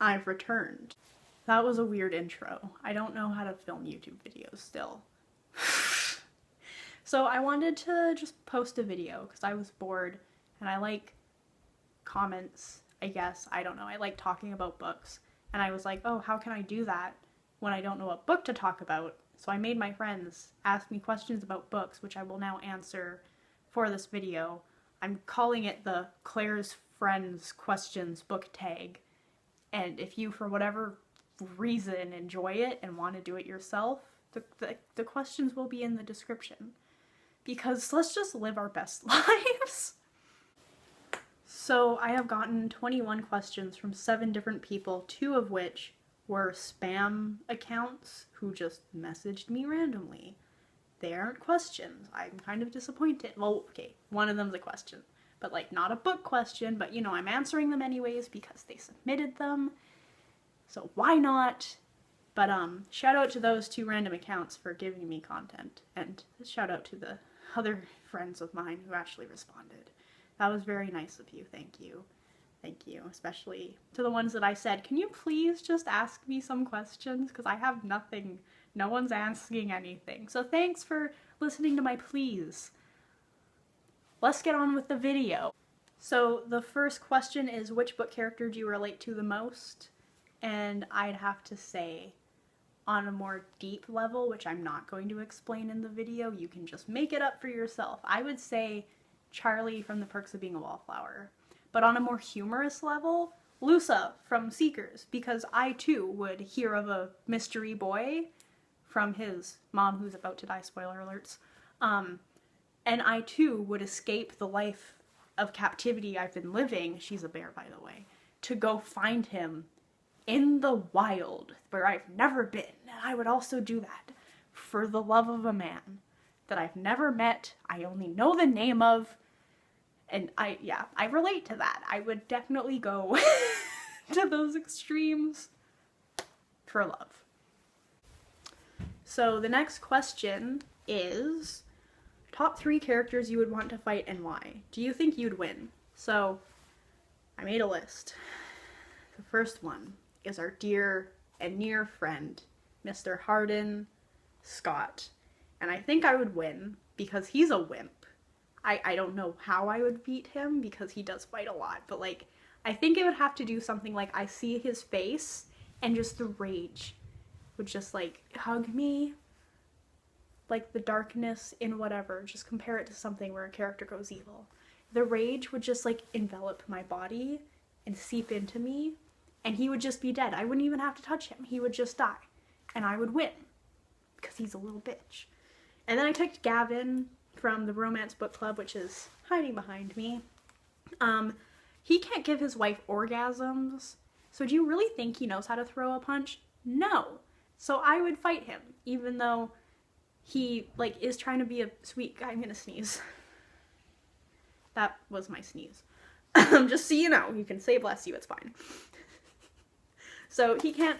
I've returned. That was a weird intro. I don't know how to film YouTube videos still. So I wanted to just post a video because I was bored and I like comments, I guess. I don't know. I like talking about books. And I was like, oh, how can I do that when I don't know what book to talk about? So I made my friends ask me questions about books, which I will now answer for this video. I'm calling it the Claire's Friends Questions book tag. And if you, for whatever reason, enjoy it and want to do it yourself, the questions will be in the description. Because let's just live our best lives. So I have gotten 21 questions from 7 different people, 2 of which were spam accounts who just messaged me randomly. They aren't questions. I'm kind of disappointed. Well, okay, one of them's a question, but like not a book question, but you know, I'm answering them anyways because they submitted them. So why not? But shout out to those 2 random accounts for giving me content, and shout out to the other friends of mine who actually responded. That was very nice of you. Thank you. Thank you. Especially to the ones that I said, can you please just ask me some questions? Because I have nothing. No one's asking anything. So thanks for listening to my pleas. Let's get on with the video. So the first question is, which book character do you relate to the most? And I'd have to say, on a more deep level, which I'm not going to explain in the video, you can just make it up for yourself. I would say Charlie from The Perks of Being a Wallflower. But on a more humorous level, Lusa from Seekers, because I too would hear of a mystery boy from his mom who's about to die, spoiler alerts, and I too would escape the life of captivity I've been living, she's a bear by the way, to go find him in the wild where I've never been. And I would also do that for the love of a man that I've never met, I only know the name of, and I relate to that. I would definitely go to those extremes for love. So the next question is, top 3 characters you would want to fight and why? Do you think you'd win? So I made a list. The first one is our dear and near friend, Mr. Hardin Scott. And I think I would win because he's a wimp. I don't know how I would beat him because he does fight a lot, but like, I think it would have to do something like I see his face and just the rage would just like hug me. Like the darkness in whatever, just compare it to something where a character goes evil. The rage would just like envelop my body and seep into me, and he would just be dead. I wouldn't even have to touch him. He would just die, and I would win because he's a little bitch. And then I took Gavin from the Romance Book Club, which is hiding behind me. He can't give his wife orgasms, so do you really think he knows how to throw a punch? No. So I would fight him, even though he, like, is trying to be a sweet guy. I'm gonna sneeze. That was my sneeze. Just so you know, you can say bless you, it's fine. So he can't,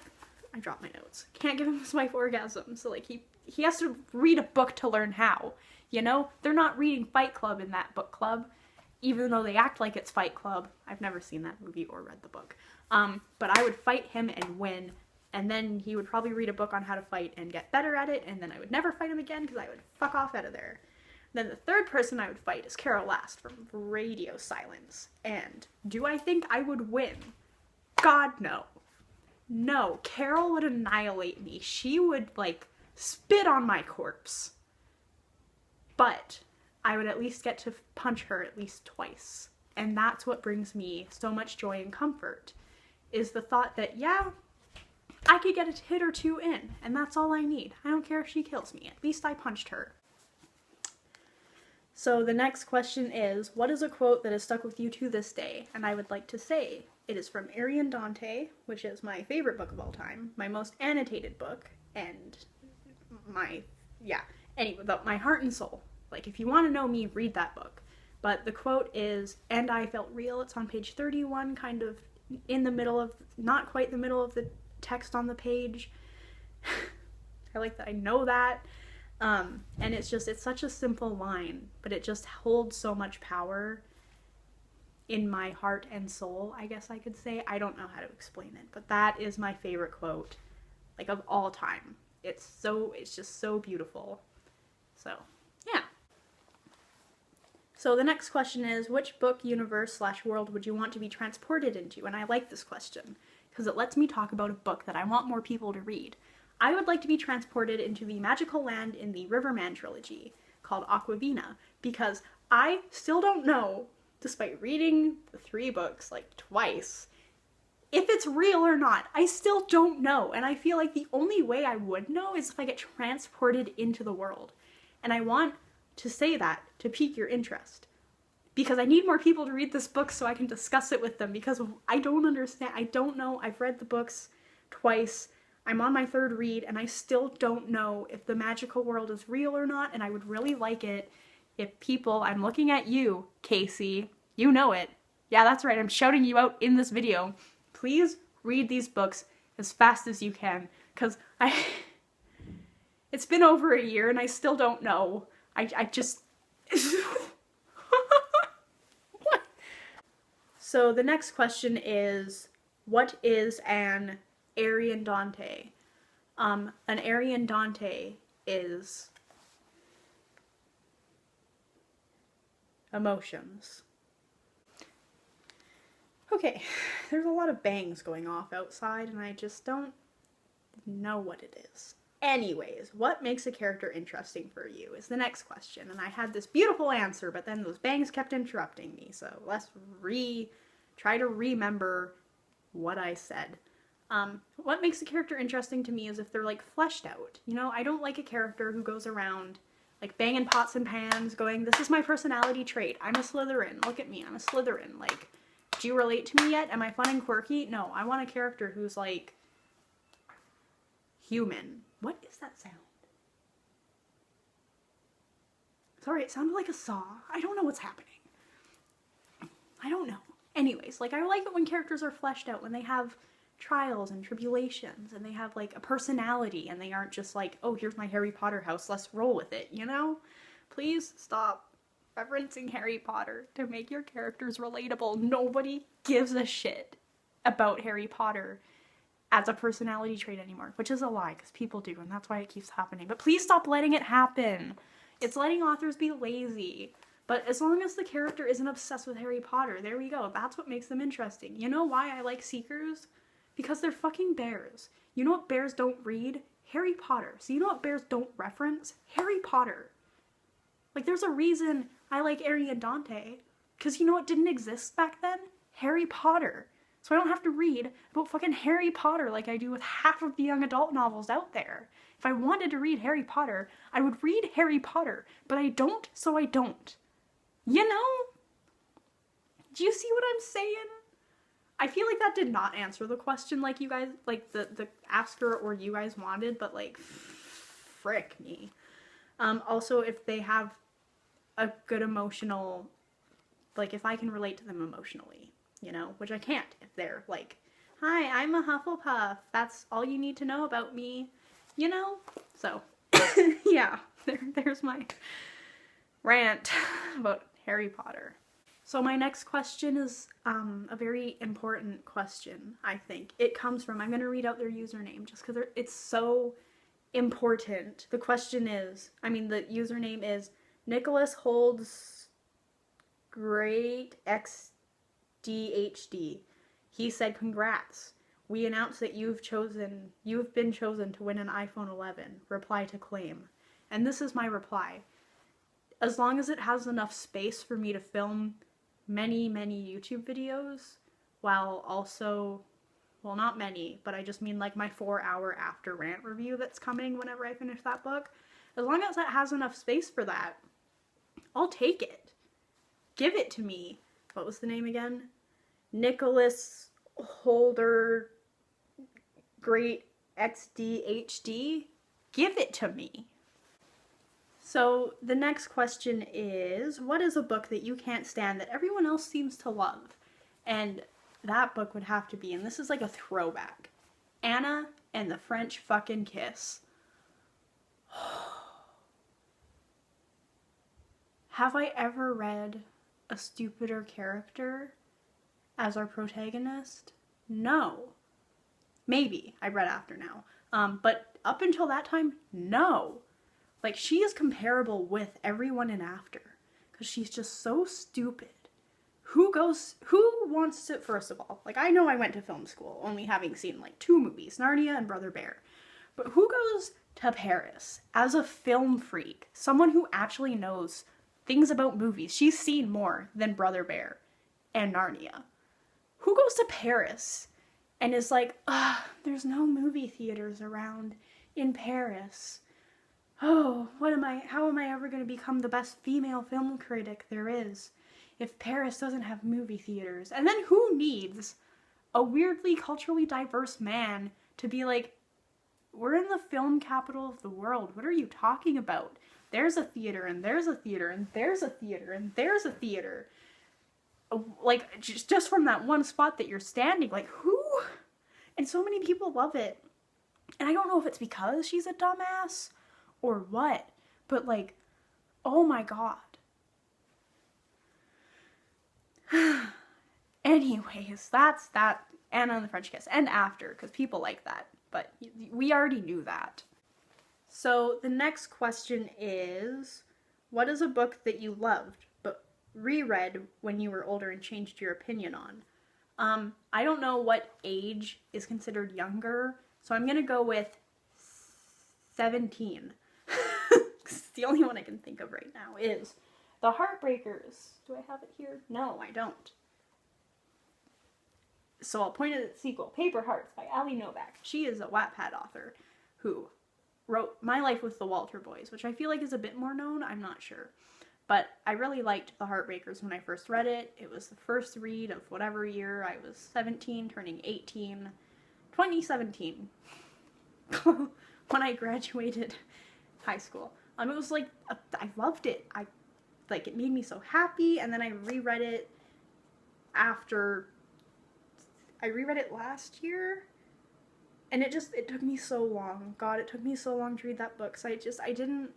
I dropped my notes, can't give his wife orgasms, so like he has to read a book to learn how, you know? They're not reading Fight Club in that book club, even though they act like it's Fight Club. I've never seen that movie or read the book. But I would fight him and win, and then he would probably read a book on how to fight and get better at it, and then I would never fight him again because I would fuck off out of there. Then the third person I would fight is Carol Last from Radio Silence. And do I think I would win? God, no. No, Carol would annihilate me. She would, like, spit on my corpse. But I would at least get to punch her at least twice. And that's what brings me so much joy and comfort, is the thought that, yeah, I could get a hit or 2 in, and that's all I need. I don't care if she kills me. At least I punched her. So the next question is, what is a quote that has stuck with you to this day? And I would like to say, it is from Arian Dante, which is my favorite book of all time, my most annotated book, and my, anyway, but my heart and soul. Like, if you want to know me, read that book. But the quote is, "And I felt real." It's on page 31, kind of in the middle of, not quite the middle of the text on the page. I like that I know that. And it's such a simple line, but it just holds so much power. in my heart and soul, I guess I could say. I don't know how to explain it, but that is my favorite quote, like, of all time. It's just so beautiful. So, yeah. So the next question is, which book, universe / world would you want to be transported into? And I like this question because it lets me talk about a book that I want more people to read. I would like to be transported into the magical land in the Riverman trilogy called Aquavina, because I still don't know, despite reading the 3 books like twice, if it's real or not. I still don't know, and I feel like the only way I would know is if I get transported into the world. And I want to say that to pique your interest, because I need more people to read this book so I can discuss it with them, because I don't understand. I don't know. I've read the books twice. I'm on my 3rd read, and I still don't know if the magical world is real or not, and I would really like it if people, I'm looking at you, Casey, you know it. Yeah, that's right, I'm shouting you out in this video. Please read these books as fast as you can, because it's been over a year and I still don't know. I just... What? So the next question is, what is an Ariandante? An Ariandante is emotions. Okay, there's a lot of bangs going off outside and I just don't know what it is. Anyways, what makes a character interesting for you is the next question. And I had this beautiful answer, but then those bangs kept interrupting me. So let's try to remember what I said. What makes a character interesting to me is if they're like fleshed out. You know, I don't like a character who goes around like banging pots and pans going, this is my personality trait. I'm a Slytherin. Look at me. I'm a Slytherin. Like, do you relate to me yet? Am I fun and quirky? No, I want a character who's like human. What is that sound? Sorry, it sounded like a saw. I don't know what's happening. I don't know. Anyways, like, I like it when characters are fleshed out, when they have trials and tribulations, and they have like a personality, and they aren't just like, oh, here's my Harry Potter house, let's roll with it, you know? Please stop referencing Harry Potter to make your characters relatable. Nobody gives a shit about Harry Potter as a personality trait anymore, which is a lie, because people do, and that's why it keeps happening. But please stop letting it happen. It's letting authors be lazy. But as long as the character isn't obsessed with Harry Potter, there we go. That's what makes them interesting. You know why I like Seekers? Because they're fucking bears. You know what bears don't read? Harry Potter. So you know what bears don't reference? Harry Potter. Like, there's a reason I like Ariandante, because you know what didn't exist back then? Harry Potter. So I don't have to read about fucking Harry Potter like I do with half of the young adult novels out there. If I wanted to read Harry Potter, I would read Harry Potter, but I don't, so I don't. You know? Do you see what I'm saying? I feel like that did not answer the question like you guys, like the asker or you guys wanted, but like, frick me. Also, if they have a good emotional, like, if I can relate to them emotionally, you know, which I can't if they're like, hi, I'm a Hufflepuff, that's all you need to know about me, you know? So, yeah, there's my rant about Harry Potter. So my next question is a very important question, I think. It comes from, I'm going to read out their username just because it's so important. The question is, the username is Nicholas Holds Great XDHD. He said, congrats. We announced that you've been chosen to win an iPhone 11. Reply to claim. And this is my reply. As long as it has enough space for me to film many, many YouTube videos, while also, well, not many, but I just mean like my 4-hour after rant review that's coming whenever I finish that book. As long as it has enough space for that, I'll take it. Give it to me. What was the name again? Nicholas Holder Great XDHD. Give it to me. So the next question is, what is a book that you can't stand that everyone else seems to love? And that book would have to be, and this is like a throwback, Anna and the French Fucking Kiss. Have I ever read a stupider character as our protagonist? No. Maybe. I've read after now. But up until that time, no. Like, she is comparable with everyone in after. Because she's just so stupid. Who wants to, first of all, like, I know I went to film school, only having seen, like, 2 movies, Narnia and Brother Bear. But who goes to Paris as a film freak? Someone who actually knows things about movies. She's seen more than Brother Bear and Narnia. Who goes to Paris and is like, there's no movie theaters around in Paris. Oh, how am I ever going to become the best female film critic there is if Paris doesn't have movie theaters? And then who needs a weirdly culturally diverse man to be like, we're in the film capital of the world. What are you talking about? There's a theater, and there's a theater, and there's a theater, and there's a theater. Like, just from that one spot that you're standing, like, who? And so many people love it. And I don't know if it's because she's a dumbass or what, but, like, oh my god. Anyways, that's that. Anna and the French Kiss. And after, because people like that. But we already knew that. So the next question is, what is a book that you loved but reread when you were older and changed your opinion on? I don't know what age is considered younger, so I'm gonna go with 17. It's the only one I can think of right now is The Heartbreakers. Do I have it here? No, I don't. So I'll point at the sequel, Paper Hearts by Ali Novak. She is a Wattpad author who wrote My Life with the Walter Boys, which I feel like is a bit more known, I'm not sure. But I really liked The Heartbreakers when I first read it. It was the first read of whatever year. I was 17, turning 18. 2017. When I graduated high school. It was like, I loved it. It made me so happy, and then I reread it I reread it last year, and it took me so long. God, it took me so long to read that book, so I didn't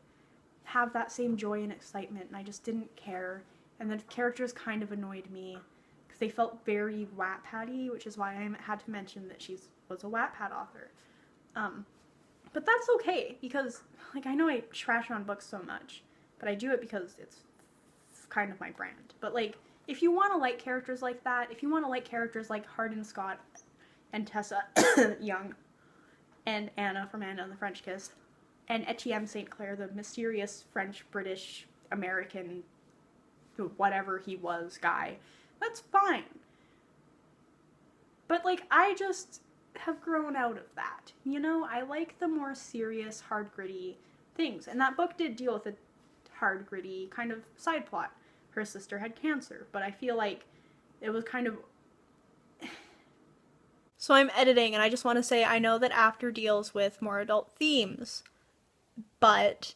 have that same joy and excitement, and I just didn't care, and the characters kind of annoyed me, because they felt very Wattpad-y, which is why I had to mention that she was a Wattpad author. But that's okay, because, like, I know I trash on books so much, but I do it because it's kind of my brand. But, like, if you want to like characters like that, if you want to like characters like Hardin Scott and Tessa Young and Anna from Anna and the French Kiss and Etienne St. Clair, the mysterious French, British, American, whatever he was guy, that's fine. But, like, I just have grown out of that. You know, I like the more serious, hard, gritty things. And that book did deal with a hard, gritty kind of side plot. Her sister had cancer, but I feel like it was kind of... So I'm editing, and I just want to say I know that After deals with more adult themes, but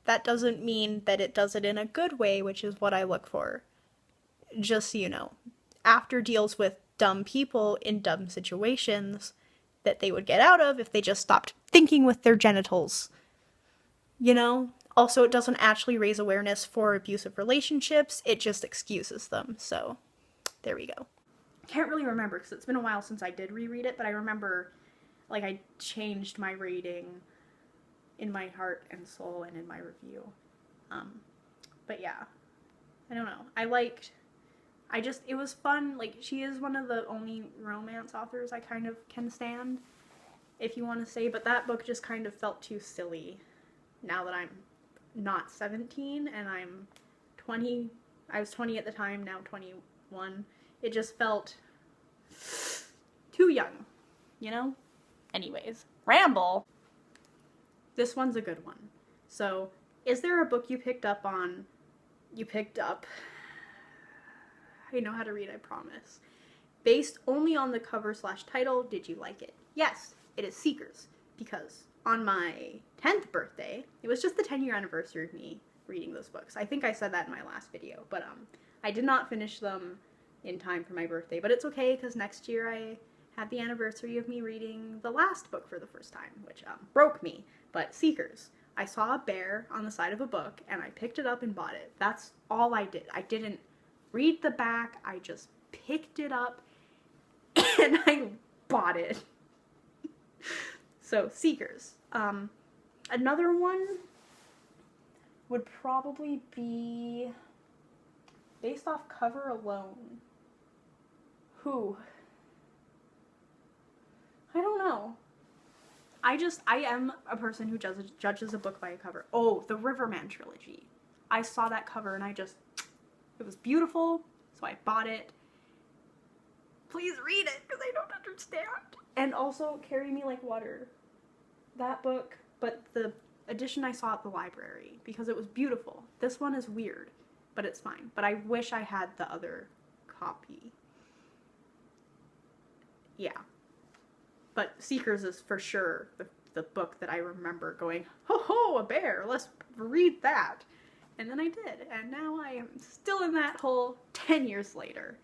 that doesn't mean that it does it in a good way, which is what I look for. Just so you know. After deals with dumb people in dumb situations that they would get out of if they just stopped thinking with their genitals. You know? Also, it doesn't actually raise awareness for abusive relationships, it just excuses them, so there we go. Can't really remember, because it's been a while since I did reread it, but I remember, like, I changed my rating in my heart and soul and in my review. But yeah, I don't know. It was fun. Like, she is one of the only romance authors I kind of can stand, if you want to say, but that book just kind of felt too silly now that I'm not 17 and I'm 20. I was 20 at the time, now 21. It just felt too young, you know? Anyways, ramble. This one's a good one. So, is there a book you picked up? I know how to read, I promise. Based only on the cover/title, did you like it? Yes, it is Seekers, because on my 10th birthday, it was just the 10-year anniversary of me reading those books. I think I said that in my last video, but I did not finish them in time for my birthday, but it's okay, because next year I had the anniversary of me reading the last book for the first time, which broke me, but Seekers. I saw a bear on the side of a book, and I picked it up and bought it. That's all I did. I didn't read the back, I just picked it up and I bought it. So, Seekers. Another one would probably be, based off cover alone, who? I don't know. I am a person who judges a book by a cover. Oh, the Riverman trilogy. I saw that cover and it was beautiful, so I bought it. Please read it, because I don't understand. And also, Carry Me Like Water. That book, but the edition I saw at the library, because it was beautiful. This one is weird, but it's fine. But I wish I had the other copy. Yeah. But Seekers is for sure the book that I remember going, ho ho, a bear, let's read that. And then I did, and now I am still in that hole 10 years later.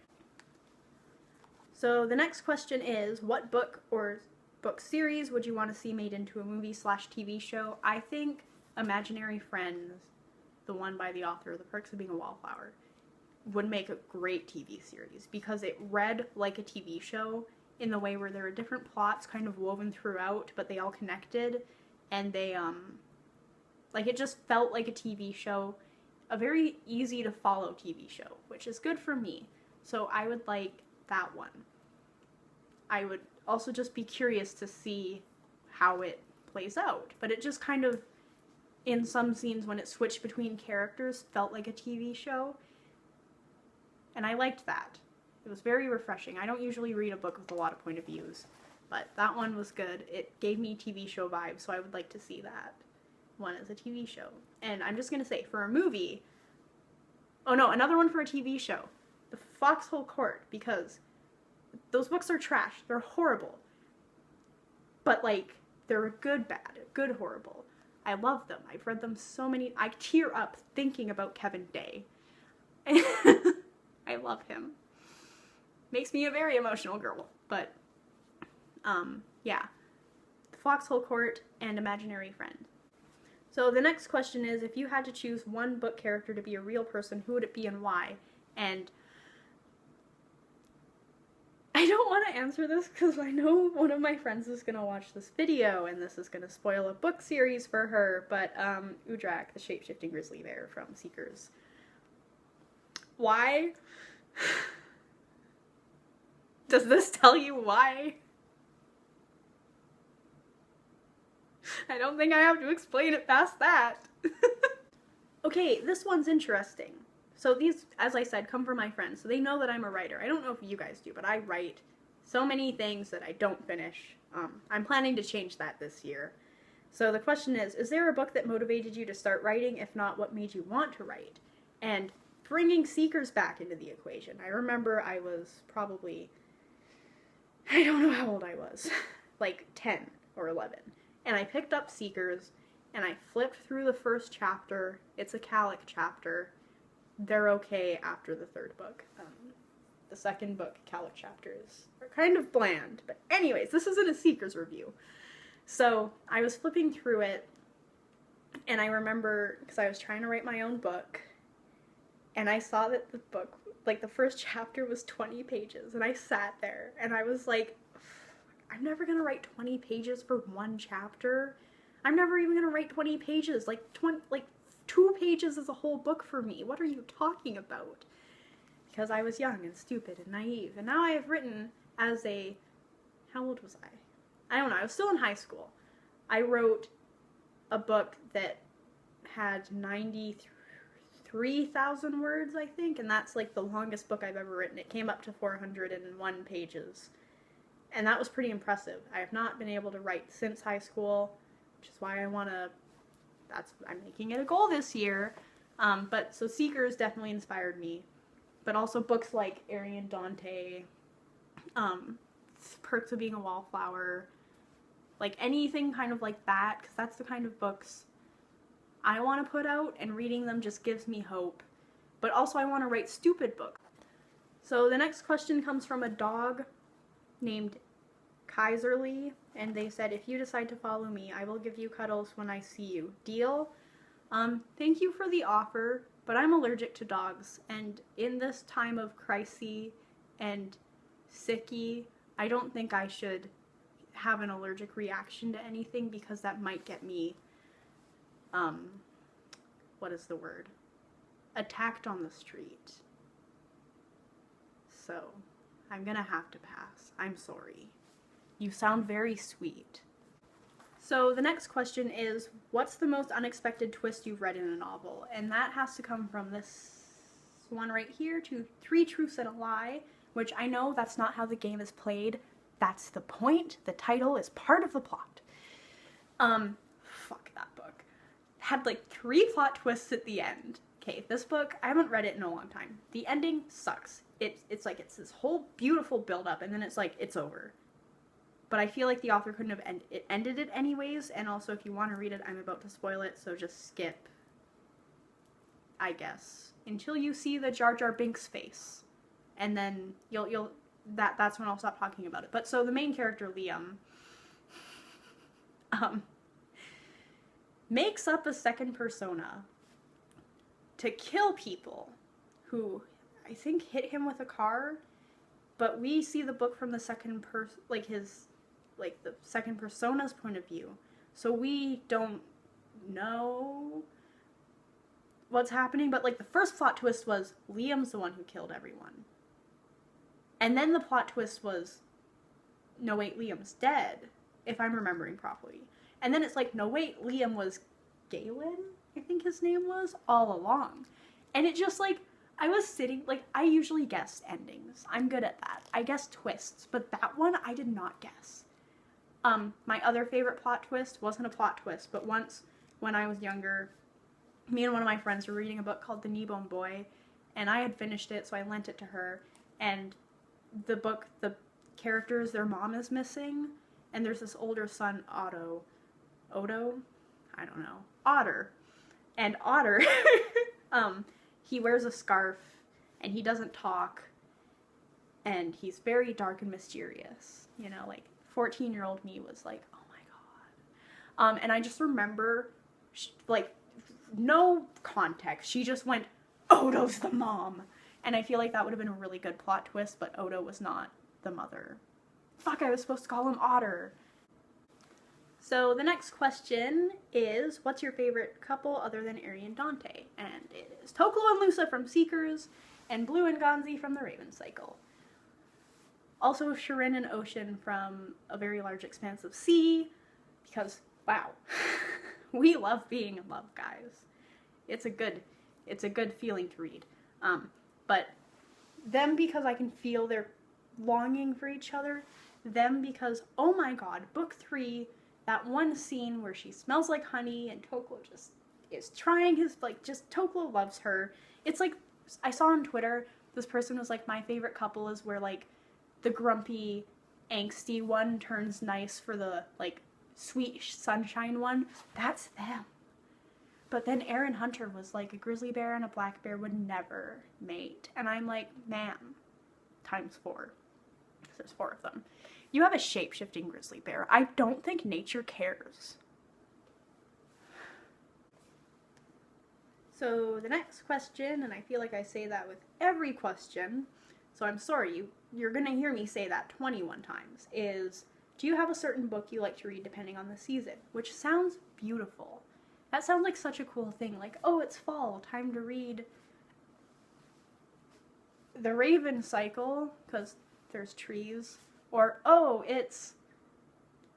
So the next question is, what book or book series would you want to see made into a movie/TV show? I think Imaginary Friends, the one by the author of The Perks of Being a Wallflower, would make a great TV series, because it read like a TV show in the way where there are different plots kind of woven throughout, but they all connected, and they, like, it just felt like a TV show, a very easy to follow TV show, which is good for me. So I would like that one. I would also just be curious to see how it plays out, but it just kind of, in some scenes when it switched between characters, felt like a TV show, and I liked that. It was very refreshing. I don't usually read a book with a lot of point of views, but that one was good. It gave me TV show vibes, so I would like to see that one as a TV show. And I'm just going to say, for a movie, oh no, another one for a TV show, The Foxhole Court, because those books are trash. They're horrible. But, like, they're a good bad, a good horrible. I love them. I've read them so many. I tear up thinking about Kevin Day. I love him. Makes me a very emotional girl, but, yeah. The Foxhole Court and Imaginary Friend. So the next question is, if you had to choose one book character to be a real person, who would it be and why? And I don't want to answer this because I know one of my friends is going to watch this video and this is going to spoil a book series for her, but, Udrak, the shape-shifting grizzly bear from Seekers. Why? Does this tell you why? I don't think I have to explain it past that. Okay, this one's interesting. So these, as I said, come from my friends, so they know that I'm a writer. I don't know if you guys do, but I write so many things that I don't finish. I'm planning to change that this year. So the question is there a book that motivated you to start writing? If not, what made you want to write? And bringing Seekers back into the equation. I remember I was probably, I don't know how old I was, like 10 or 11. And I picked up Seekers, and I flipped through the first chapter. It's a Calic chapter. They're okay after the third book. The second book, Calic chapters, are kind of bland. But anyways, this isn't a Seekers review. So I was flipping through it, and I remember, because I was trying to write my own book, and I saw that the book, like the first chapter was 20 pages, and I sat there, and I was like, I'm never going to write 20 pages for one chapter. I'm never even going to write 20 pages. Like 2 pages is a whole book for me. What are you talking about? Because I was young and stupid and naive. And now I have written as a, how old was I? I don't know. I was still in high school. I wrote a book that had 93,000 words, I think. And that's like the longest book I've ever written. It came up to 401 pages. And that was pretty impressive. I have not been able to write since high school, which is why I want to, I'm making it a goal this year. But so Seekers definitely inspired me. But also books like Arian Dante, Perks of Being a Wallflower, like anything kind of like that, because that's the kind of books I want to put out, and reading them just gives me hope. But also I want to write stupid books. So the next question comes from a dog named Kaiserly, and they said, if you decide to follow me, I will give you cuddles when I see you. Deal? Thank you for the offer, but I'm allergic to dogs, and in this time of crisis, and sicky. I don't think I should have an allergic reaction to anything because that might get me, what is the word? Attacked on the street. So, I'm gonna have to pass. I'm sorry. You sound very sweet. So the next question is, what's the most unexpected twist you've read in a novel? And that has to come from this one right here, to 3 Truths and a Lie, which I know that's not how the game is played. That's the point. The title is part of the plot. Fuck that book. Had like 3 plot twists at the end. Okay, this book, I haven't read it in a long time. The ending sucks. It's like, it's this whole beautiful build-up, and then it's like, it's over. But I feel like the author couldn't have ended it anyways, and also if you want to read it, I'm about to spoil it, so just skip, I guess, until you see the Jar Jar Binks face. And then that's when I'll stop talking about it. But so the main character, Liam, makes up a second persona to kill people who I think hit him with a car, but we see the book from the second the second persona's point of view. So we don't know what's happening, but like the first plot twist was Liam's the one who killed everyone. And then the plot twist was, no wait, Liam's dead, if I'm remembering properly. And then it's like, no wait, Liam was Galen, I think his name was, all along. And it just like, I was sitting, like, I usually guess endings. I'm good at that. I guess twists, but that one I did not guess. My other favorite plot twist wasn't a plot twist, but once when I was younger, me and one of my friends were reading a book called The Kneebone Boy, and I had finished it, so I lent it to her, and the book, the characters, their mom is missing, and there's this older son, Odo? I don't know. Otter. And Otter, he wears a scarf, and he doesn't talk, and he's very dark and mysterious, you know, like, 14-year-old me was like, oh my god. And I just remember, like, no context, she just went, Odo's the mom. And I feel like that would have been a really good plot twist, but Odo was not the mother. Fuck, I was supposed to call him Otter. So the next question is, what's your favorite couple other than Aerie and Dante? And it is Toklo and Lusa from Seekers, and Blue and Gonzi from The Raven Cycle. Also Shirin and Ocean from A Very Large Expanse of Sea, because, wow, we love being in love, guys. It's a good feeling to read. But them because I can feel their longing for each other. Them because, oh my god, book 3, that one scene where she smells like honey and Toklo just is trying his, like, just Toklo loves her. It's like, I saw on Twitter, this person was like, my favorite couple is where, like, the grumpy, angsty one turns nice for the, like, sweet sunshine one. That's them. But then Aaron Hunter was like, a grizzly bear and a black bear would never mate. And I'm like, ma'am, times 4. There's 4 of them. You have a shape-shifting grizzly bear. I don't think nature cares. So the next question, and I feel like I say that with every question, so I'm sorry, you're gonna hear me say that 21 times, is, do you have a certain book you like to read depending on the season? Which sounds beautiful. That sounds like such a cool thing, like, oh, it's fall, time to read The Raven Cycle, because there's trees, or, oh, it's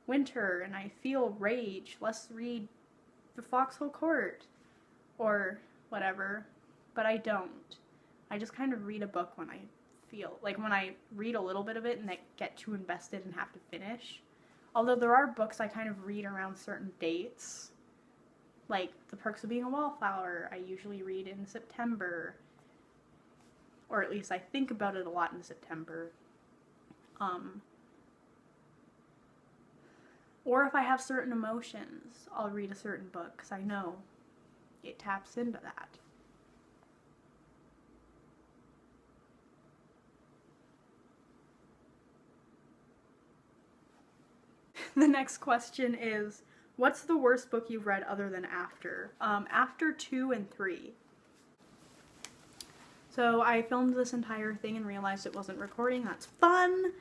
winter and I feel rage, let's read The Foxhole Court, or whatever, but I don't. I just kind of read a book when I feel, like when I read a little bit of it and I get too invested and have to finish. Although there are books I kind of read around certain dates, like The Perks of Being a Wallflower, I usually read in September, or at least I think about it a lot in September. Or if I have certain emotions, I'll read a certain book, because I know it taps into that. The next question is, what's the worst book you've read other than After? After 2 and 3. So I filmed this entire thing and realized it wasn't recording. That's fun.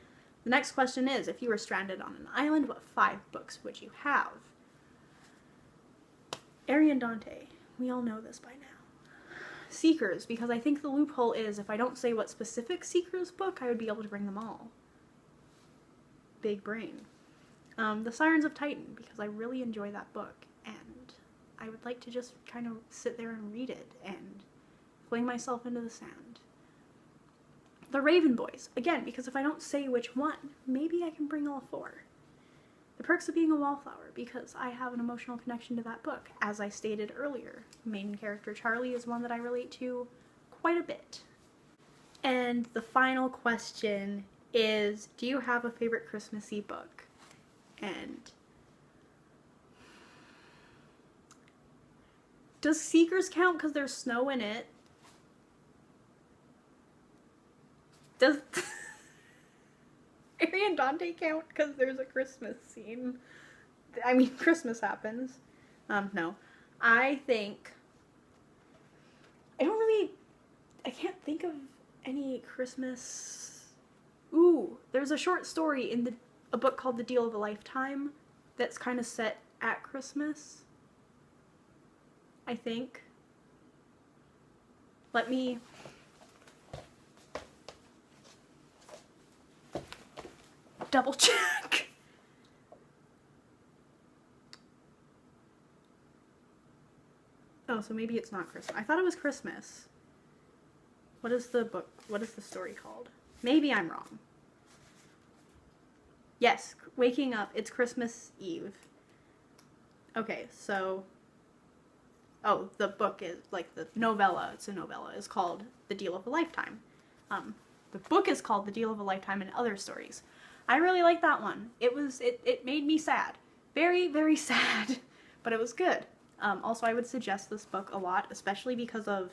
The next question is, if you were stranded on an island, what 5 books would you have? Ari and Dante. We all know this by now. Seekers, because I think the loophole is if I don't say what specific Seekers book, I would be able to bring them all. Big brain. The Sirens of Titan, because I really enjoy that book, and I would like to just kind of sit there and read it and fling myself into the sand. The Raven Boys, again, because if I don't say which one, maybe I can bring all 4. The Perks of Being a Wallflower, because I have an emotional connection to that book. As I stated earlier, main character Charlie is one that I relate to quite a bit. And the final question is, do you have a favorite Christmassy book? And does Seekers count because there's snow in it? Does Ari and Dante count because there's a Christmas scene? I mean, Christmas happens. No. I think... I can't think of any Christmas... Ooh, there's a short story in a book called The Deal of a Lifetime that's kind of set at Christmas, I think. Let me... double check. Oh, so maybe it's not Christmas. I thought it was Christmas. What is the book? What is the story called? Maybe I'm wrong. Yes, Waking Up. It's Christmas Eve. Okay, so... Oh, the book is, like, the novella. It's a novella. It's called The Deal of a Lifetime. The book is called The Deal of a Lifetime and Other Stories. I really like that one. It made me sad. Very, very sad. But it was good. Also, I would suggest this book a lot, especially because of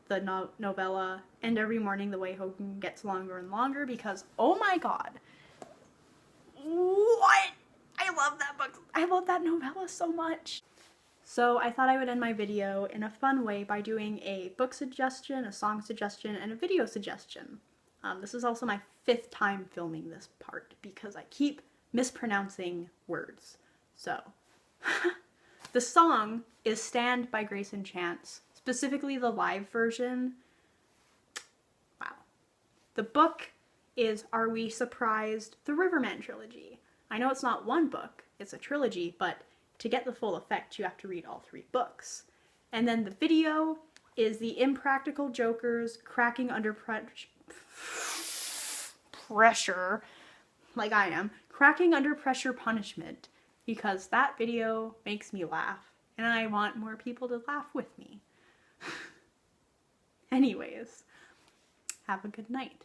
the novella And Every Morning the Way Home Gets Longer and Longer, because, oh my god. What? I love that book. I love that novella so much. So I thought I would end my video in a fun way by doing a book suggestion, a song suggestion, and a video suggestion. This is also my 5th time filming this part because I keep mispronouncing words. So, the song is Stand by Grace and Chance, specifically the live version. Wow. The book is Are We Surprised? The Riverman trilogy. I know it's not one book, it's a trilogy, but to get the full effect, you have to read all 3 books. And then the video is The Impractical Jokers Cracking Under Pressure, like I am, Cracking Under Pressure Punishment, because that video makes me laugh, and I want more people to laugh with me. Anyways, have a good night.